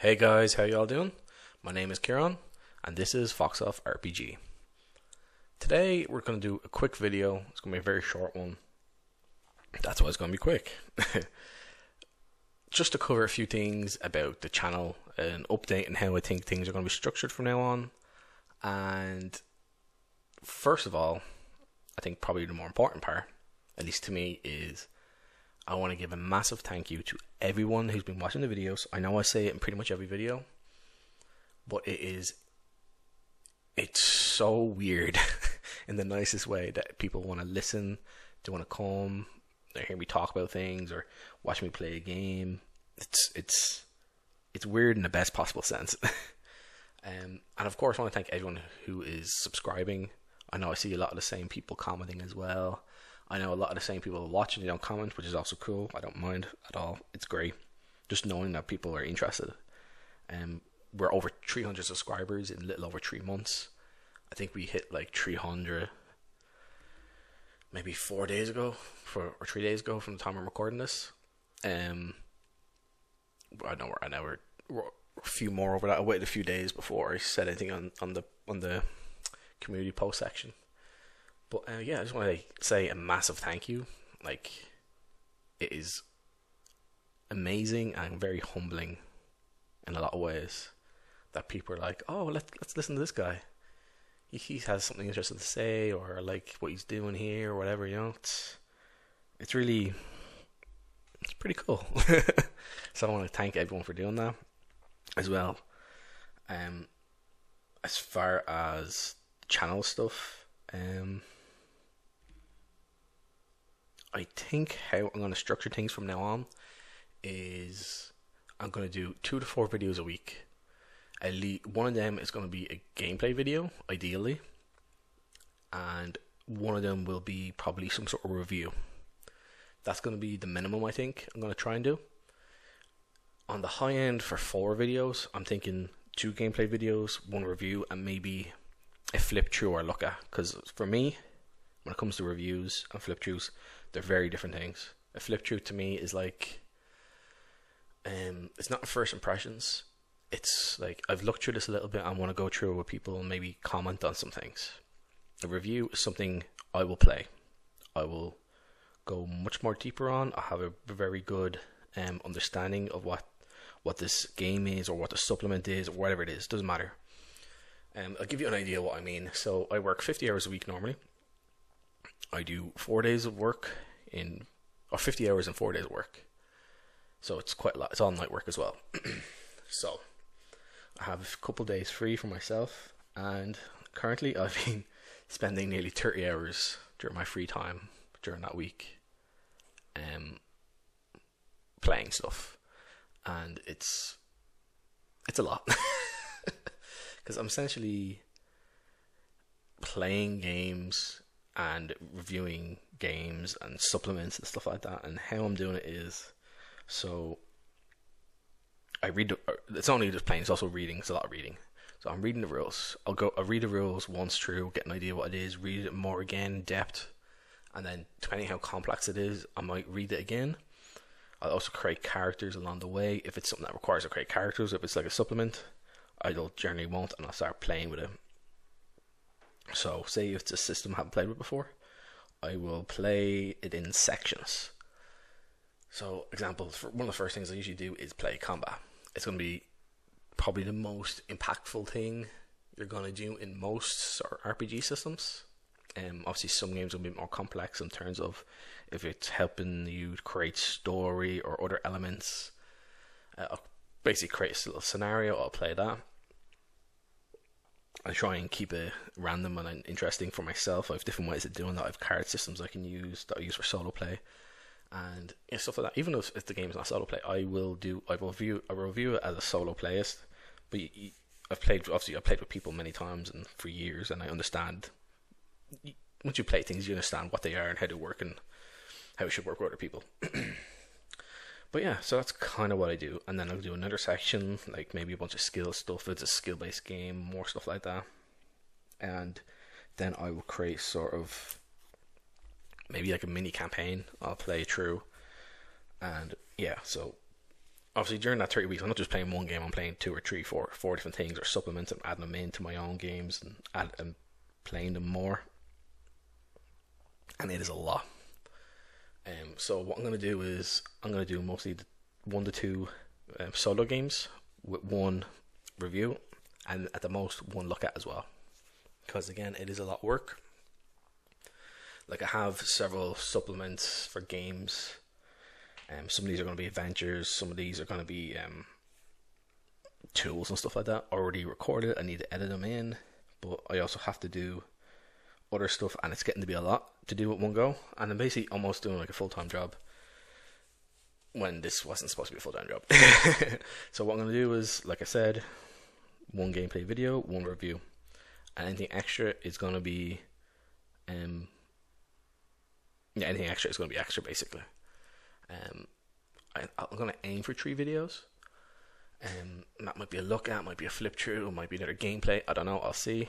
Hey guys, how y'all doing? My name is Kieran, and this is Foxoff RPG. Today we're going to do a quick video. It's going to be a very short one. That's why it's going to be quick. Just to cover a few things about the channel, an update on how I think things are going to be structured from now on. And first of all, I think probably the more important part, at least to me, is I want to give a massive thank you to everyone who's been watching the videos. I know I say it in pretty much every video, but it's so weird in the nicest way that people want to listen, they want to come, they hear me talk about things or watch me play a game. It's weird in the best possible sense. And of course I want to thank everyone who is subscribing. I know I see a lot of the same people commenting as well. I know a lot of the same people watching, they don't comment, which is also cool. I don't mind at all. It's great. Just knowing that people are interested. We're over 300 subscribers in a little over 3 months. I think we hit like 300 maybe 4 days ago, or 3 days ago from the time I'm recording this. I know we're a few more over that. I waited a few days before I said anything on the community post section. But yeah, I just want to say a massive thank you. Like, it is amazing and very humbling in a lot of ways that people are like, oh, let's listen to this guy. He has something interesting to say, or I like what he's doing here, or whatever. You know, it's pretty cool. So I want to thank everyone for doing that as well. As far as channel stuff, I think how I'm going to structure things from now on is I'm going to do 2 to 4 videos a week. At least one of them is going to be a gameplay video, ideally, and one of them will be probably some sort of review. That's going to be the minimum I think I'm going to try and do. On the high end for 4 videos, I'm thinking 2 gameplay videos, 1 review, and maybe a flip through or look at. Because for me, when it comes to reviews and flip throughs, they're very different things. A flip through to me is like, it's not first impressions. It's like, I've looked through this a little bit, I want to go through it with people and maybe comment on some things. A review is something I will play. I will go much more deeper on. I have a very good understanding of what this game is, or what the supplement is, or whatever it is. Doesn't matter. I'll give you an idea of what I mean. So I work 50 hours a week normally. I do 4 days of work or 50 hours and 4 days of work. So it's quite a lot. It's all night work as well. So I have a couple days free for myself, and currently I've been spending nearly 30 hours during my free time during that week playing stuff, and it's a lot. Because I'm essentially playing games and reviewing games and supplements and stuff like that. And how I'm doing it is, so I read. It's only just playing; it's also reading. It's a lot of reading. So I'm reading the rules. I'll read the rules once through, get an idea what it is, read it more again in depth, and then depending how complex it is, I might read it again. I'll also create characters along the way if it's something that requires to create characters. If it's like a supplement, I generally won't, and I'll start playing with it. So, say if it's a system I haven't played with before, I will play it in sections. So, example, one of the first things I usually do is play combat. It's going to be probably the most impactful thing you're going to do in most sort of RPG systems. Obviously, some games will be more complex in terms of if it's helping you create story or other elements. I'll basically create a little scenario, I'll play that. I try and keep it random and interesting for myself. I have different ways of doing that. I have card systems I can use that I use for solo play, and stuff like that. Even if the game is not solo play, I will review it as a solo playist. But I've played with people many times and for years, and I understand. Once you play things, you understand what they are and how they work and how it should work with other people. But yeah, so that's kind of what I do. And then I'll do another section, like maybe a bunch of skill stuff. It's a skill-based game, more stuff like that. And then I will create sort of maybe like a mini campaign I'll play through. And yeah, so obviously during that 30 weeks, I'm not just playing one game. I'm playing two or three, four different things, or supplements and adding them into my own games and playing them more. And it is a lot. So what I'm going to do is I'm going to do mostly 1 to 2 solo games with 1 review, and at the most 1 look at as well. Because again, it is a lot of work. Like I have several supplements for games. Some of these are going to be adventures. Some of these are going to be tools and stuff like that. Already recorded. I need to edit them in, but I also have to do other stuff, and it's getting to be a lot to do at one go. And I'm basically almost doing like a full-time job when this wasn't supposed to be a full-time job. So what I'm going to do is, like I said, 1 gameplay video, 1 review, and anything extra is going to be anything extra is going to be extra, basically. I'm going to aim for 3 videos. That might be a look at, might be a flip through, it might be another gameplay. I don't know. I'll see.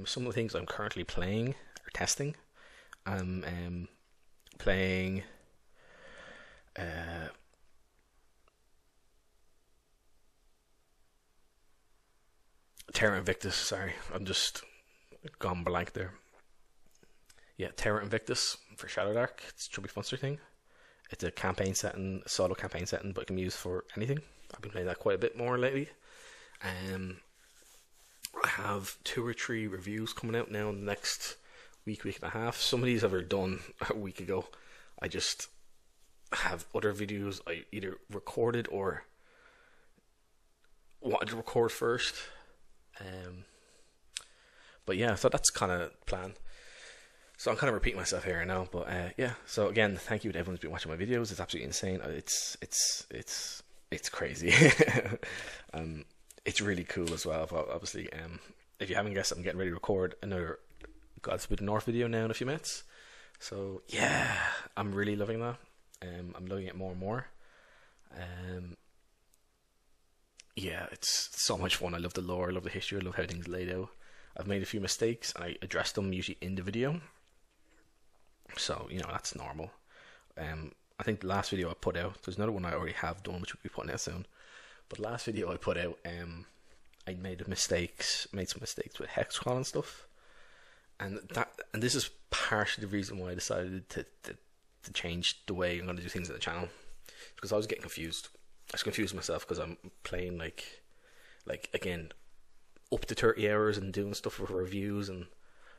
Some of the things I'm currently playing or testing. I'm playing Terra Invictus. Sorry, I'm just gone blank there. Yeah, Terra Invictus for Shadowdark. It's a Chubby Funster thing. It's a campaign setting, a solo campaign setting, but it can be used for anything. I've been playing that quite a bit more lately. I have 2 or 3 reviews coming out now in the next week and a half. Some of these I've already done a week ago. I just have other videos I either recorded or wanted to record first. But yeah, so that's kind of plan. So I'm kind of repeating myself here now, but yeah. So again, thank you to everyone who's been watching my videos. It's absolutely insane. It's crazy. It's really cool as well. Obviously, if you haven't guessed, I'm getting ready to record another God's Bit North video now in a few minutes. So yeah, I'm really loving that. I'm loving it more and more. Yeah, it's so much fun. I love the lore, I love the history, I love how things laid out. I've made a few mistakes and I address them usually in the video. So, you know, that's normal. I think the last video I put out, there's another one I already have done, which we'll be putting out soon. But the last video I put out, I made some mistakes with hex crawl and stuff. And this is partially the reason why I decided to change the way I'm going to do things on the channel. Because I was getting confused. I was confused myself because I'm playing like again, up to 30 hours and doing stuff for reviews and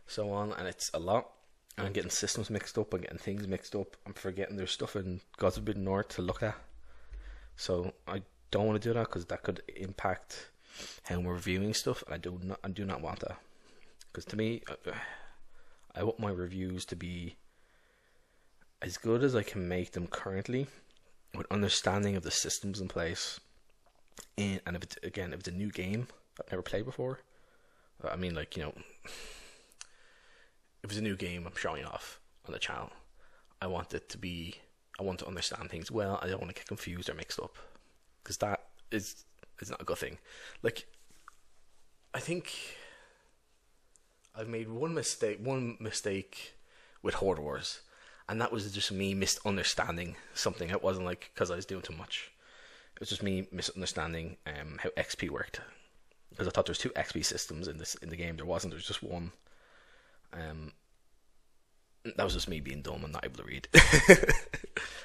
so on, and it's a lot. And I'm getting systems mixed up, I'm getting things mixed up, I'm forgetting there's stuff in God's Bit North to look at. So I don't want to do that because that could impact how we're reviewing stuff, and I do not want that. Because to me, I want my reviews to be as good as I can make them currently, with understanding of the systems in place. And if it's a new game I've never played before, I mean, like, you know, if it's a new game I'm showing off on the channel, I want to understand things well. I don't want to get confused or mixed up, because that is not a good thing. Like, I think I've made one mistake with Horde Wars, and that was just me misunderstanding something. It wasn't like because I was doing too much. It was just me misunderstanding how XP worked, because I thought there was 2 XP systems in the game. There wasn't. There was just one. That was just me being dumb and not able to read.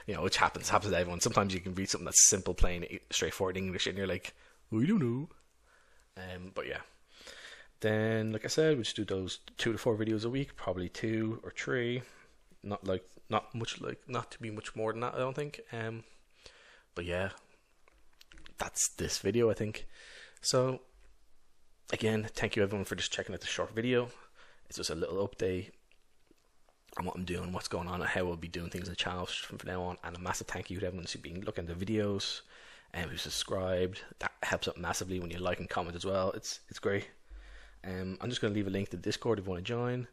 You know, which happens to everyone. Sometimes you can read something that's simple, plain, straightforward English, and you're like, I don't know. But yeah. Then, like I said, we just do those 2 to 4 videos a week, probably 2 or 3. Not to be much more than that, I don't think. But yeah, that's this video, I think. So again, thank you everyone for just checking out the short video. It's just a little update on what I'm doing, what's going on, and how I'll be doing things on the channel from now on. And a massive thank you to everyone who's been looking at the videos and who's subscribed. That helps out massively when you like and comment as well. It's great. I'm just going to leave a link to Discord if you want to join.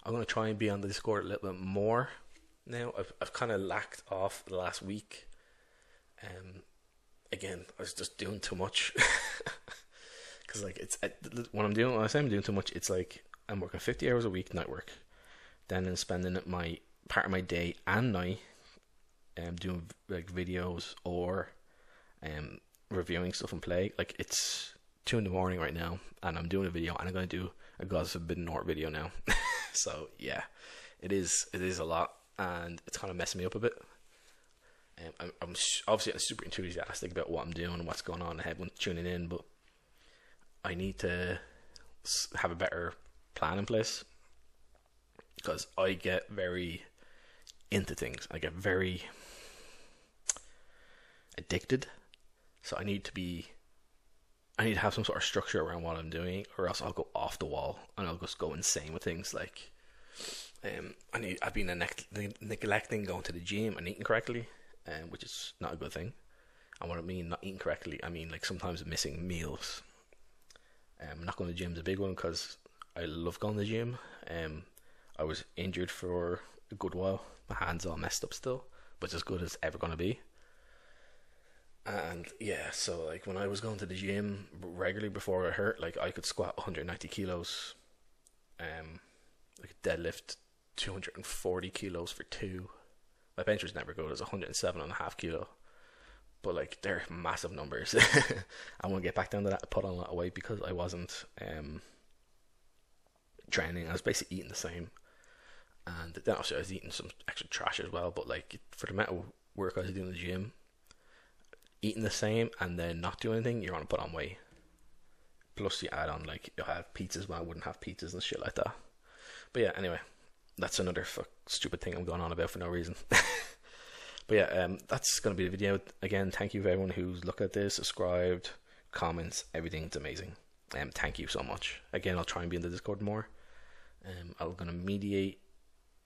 I'm going to try and be on the Discord a little bit more now. I've kind of lacked off the last week. Again, I was just doing too much. Because like when I say I'm doing too much, it's like I'm working 50 hours a week, night work. Then I'm spending my part of my day and night doing like videos or reviewing stuff and play. Like, it's 2 in the morning right now, and I'm doing a video, and I'm going to do a Gods of Forbidden North video now. So yeah, it is a lot, and it's kind of messing me up a bit. I'm obviously super enthusiastic about what I'm doing and what's going on ahead when tuning in, but I need to have a better plan in place, because I get very into things. I get very addicted, so I need to have some sort of structure around what I'm doing, or else I'll go off the wall and I'll just go insane with things. Like, I've been neglecting going to the gym and eating correctly, which is not a good thing. And what I mean not eating correctly, I mean like sometimes missing meals. Not going to the gym is a big one, because I love going to the gym. I was injured for a good while. My hand's all messed up still, but it's as good as ever going to be. And yeah, so like when I was going to the gym regularly before I hurt, like I could squat 190 kilos, like deadlift 240 kilos for 2. My bench was never good. It was 107.5 kilo, but like they're massive numbers. I want to get back down to that. I put on a lot of weight because I wasn't training. I was basically eating the same, and then also I was eating some extra trash as well. But like for the amount of work I was doing in the gym, eating the same and then not doing anything, you're gonna put on weight. Plus you add on, like, you'll have pizzas when I wouldn't have pizzas and shit like that. But yeah, anyway, that's another stupid thing I'm going on about for no reason. But yeah, that's gonna be the video. Again, thank you for everyone who's looked at this, subscribed, comments, everything's amazing. Thank you so much. Again, I'll try and be in the Discord more. I'm gonna mediate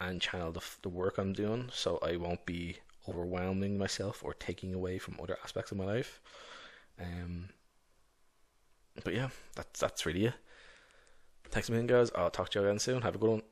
and channel the work I'm doing, so I won't be overwhelming myself or taking away from other aspects of my life. But yeah, that's really it. Thanks a million, guys. I'll talk to you again soon. Have a good one.